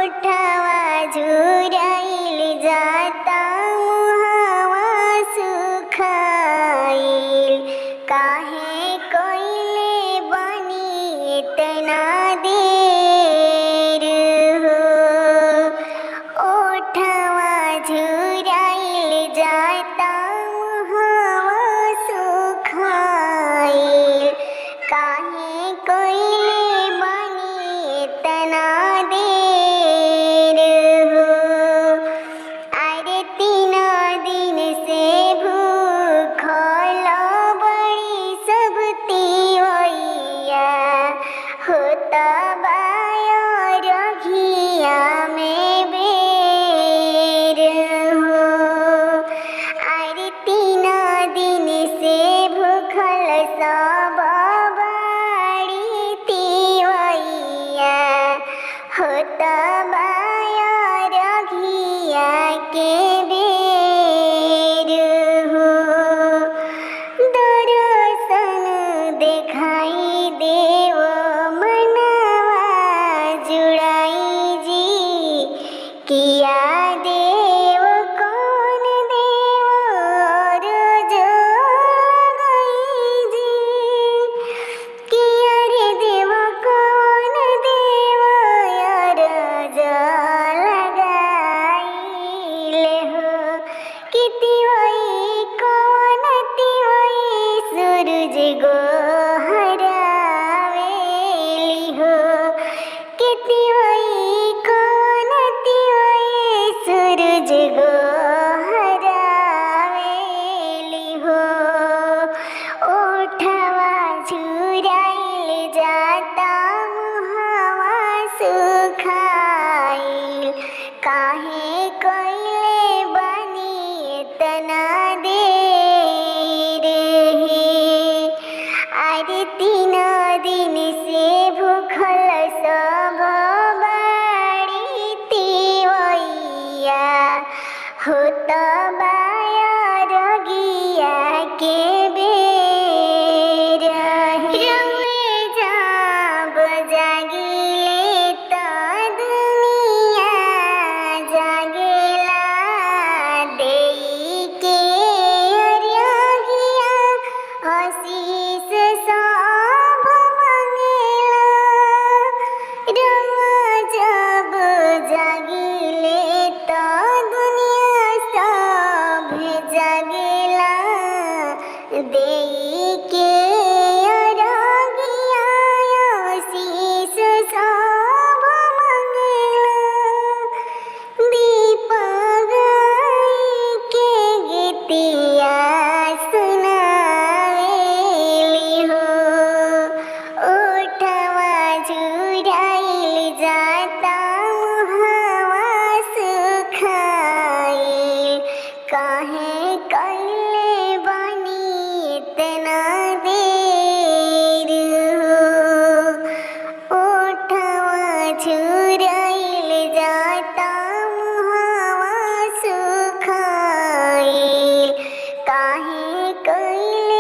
ओठवा झुराइल जाता मुहावा सुखाइल काहे कोइले बनी इतना देर हो। ओठवा झुराइल जाता मुहावा सुखाइल काहे कोइले बनी इतना देर हो। अरे 3 दिन से भूखल बड़ी सब तिवैया होता बाया रघिया में बेर हो। अरे 3 दिन से भूखल सब बड़ी तिवैया होता बाया रघिया के बेर हो। दर्शन देखाई देव मनवा जुड़ाई जी किया देव कौन देव रोज गई जी किया रे देव कौन देव रोज लगाइले हो। किति वही कौन तिवई सूरज गोहरावेली हो। किति वही कौन तिवई सूरज गोहरावेली हो। ओठवा झुराइल जाता मुहावा सुखाइल काहे कोइले बनी इतना देर है। अरे 3 दिन से भूखल सब बड़ी तिवैया होता बाया रगिया के बेर है। रउए जब जागिले त दुनिया जागेला देई के रगिया आशीष सब मंगेला। रउआ जब जागिले त दुनिया सब जागेला देई के रगिया आशीष सब मंगेला। दीपक के गीतिया सुनावेली हो। ओठवा झुराइल जाता मुहावा सुखाइल काहे कोइले बनी इतना देर हो। ओठवा झुराइल जाता मुहावा सुखाइल काहे कोइले